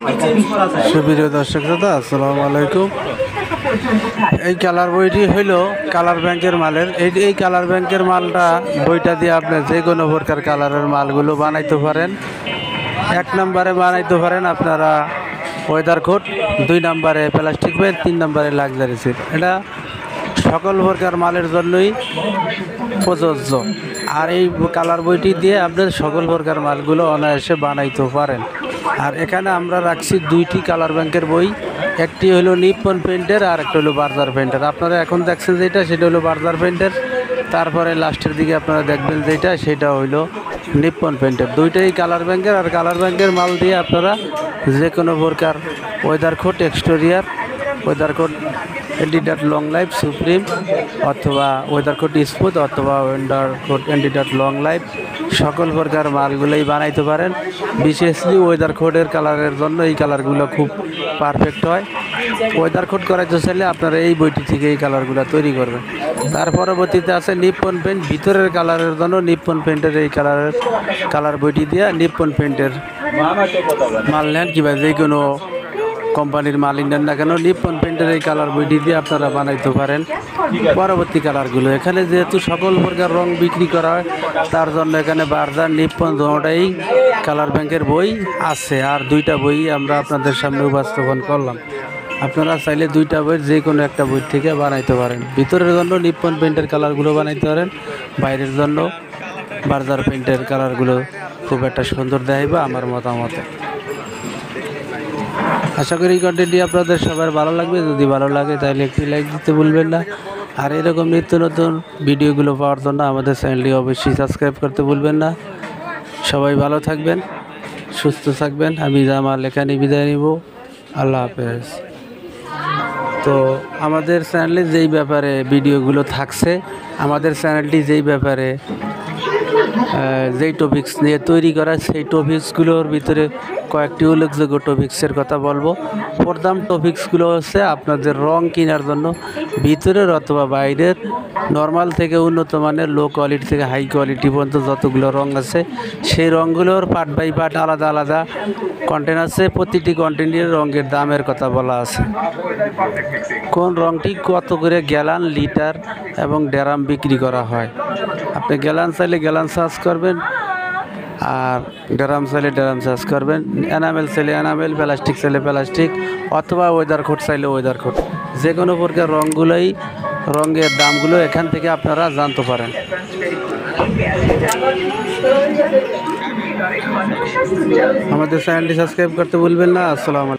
সুপ্রিয় দর্শক দাদা, আসসালামু আলাইকুম। এই কালার বইটি হইল কালার ব্যাংকের মালের। এই কালার ব্যাংকের মালটা বইটা দিয়ে আপনি যে কোনো প্রকার কালারের মালগুলো বানাইতে পারেন। 1 নম্বরে বানাইতে পারেন আপনারা ওয়েদার কোট, 2 নম্বরে প্লাস্টিক ব্যাগ, 3 নম্বরে লাক্সারি সিট। এটা সকল প্রকার মালের জন্যই প্রযোজ্য। আর এই কালার বইটি দিয়ে আপনার সকল প্রকার মালগুলো অনায়াসে বানাইতে পারেন। আর এখানে আমরা রাখছি 2টি কালার ব্যাংকের বই, একটি হলো নিপ্পন পেন্টের আর একটা হলো বার্জার পেন্টের। আপনারা এখন দেখছেন যেটা, সেটা হলো বার্জার পেন্টের। তারপরে লাস্টের দিকে আপনারা দেখবেন যেটা, সেটা হইলো নিপ্পন পেন্টের। দুইটাই কালার ব্যাংকের। আর কালার ব্যাংকের মাল দিয়ে আপনারা যে কোনো প্রকার weather coat, exterior weather coat, অ্যাডিডাস লং লাইফ সুপ্রিম, অথবা ওয়েদার কোট স্মুথ, অথবা ওয়েদার কোট অ্যাডিডাস লং লাইফ, সকল প্রকার মালগুলোই বানাইতে পারেন। বিশেষলি ওয়েদার কোটের কালারের জন্য এই কালারগুলো খুব পারফেক্ট হয়। ওয়েদার কোট করাইতে চাইলে আপনারা এই বইটি থেকে এই কালারগুলো তৈরি করবেন। তার পরবর্তীতে আছে নিপ্পন পেন্ট। ভিতরের কালারের জন্য নিপ্পন পেন্টের এই কালার বইটি দিয়ে নিপ্পন পেন্টের মাল নেন, কিংবা যে কোনো কোম্পানির মাল নেন না কেন, নিপ্পন পেন্টের এই কালার বইটি দিয়ে আপনারা বানাইতে পারেন পরবর্তী কালারগুলো। এখানে যেহেতু সকল প্রকার রং বিক্রি করা হয়, তার জন্য এখানে বার্জার, নিপ্পন দুটোটাই কালার ব্যাংকের বই আছে। আর 2টা বই আমরা আপনাদের সামনে উপস্থাপন করলাম। আপনারা চাইলে 2টা বইয়ের যে কোনো একটা বই থেকে বানাইতে পারেন। ভিতরের জন্য নিপ্পন পেন্টের কালারগুলো বানাইতে পারেন, বাইরের জন্য বার্জার পেন্টের কালারগুলো খুব একটা সুন্দর দেখাইবে আমার মতামতে। আশা করি এই কন্টেন্টটি আপনাদের সবার ভালো লাগবে। যদি ভালো লাগে তাহলে একটি লাইক দিতে ভুলবেন না। আর এরকম নিত্য নতুন ভিডিওগুলো পাওয়ার জন্য আমাদের চ্যানেলটি অবশ্যই সাবস্ক্রাইব করতে ভুলবেন না। সবাই ভালো থাকবেন, সুস্থ থাকবেন। আমি জামাল এখানে বিদায় নিব। আল্লাহ হাফেজ। তো আমাদের চ্যানেলে যেই ব্যাপারে ভিডিওগুলো থাকছে, আমাদের চ্যানেলটি যেই ব্যাপারে যেই টপিকস নিয়ে তৈরি করা, সেই টপিকসগুলোর ভিতরে কয়েকটি উল্লেখযোগ্য টপিক্সের কথা বলবো। প্রথম টপিক্সগুলো হচ্ছে আপনাদের রং কেনার জন্য ভিতরের অথবা বাইরের নর্মাল থেকে উন্নত মানের, লো কোয়ালিটি থেকে হাই কোয়ালিটি পর্যন্ত যতগুলো রং আছে, সেই রঙগুলোর পার্ট বাই পার্ট আলাদা আলাদা কন্টেন্ট আছে। প্রতিটি কন্টেন্টের রঙের দামের কথা বলা আছে। কোন রঙটি কত করে গ্যালান, লিটার এবং ড্রাম বিক্রি করা হয়। আপনি গ্যালান চাইলে গ্যালান চার্জ করবেন, আর ড্রাম চাইলে ড্রাম চার্জ করবেন। এনামেল চাইলে এনামেল, প্লাস্টিক চাইলে প্লাস্টিক, অথবা ওয়েদার কোট চাইলে ওয়েদার কোট। যে কোনো প্রকার রঙের দামগুলো এখান থেকে আপনারা জানতে পারেন। আমাদের চ্যানেলটি সাবস্ক্রাইব করতে ভুলবেন না। আসসালামু আলাইকুম।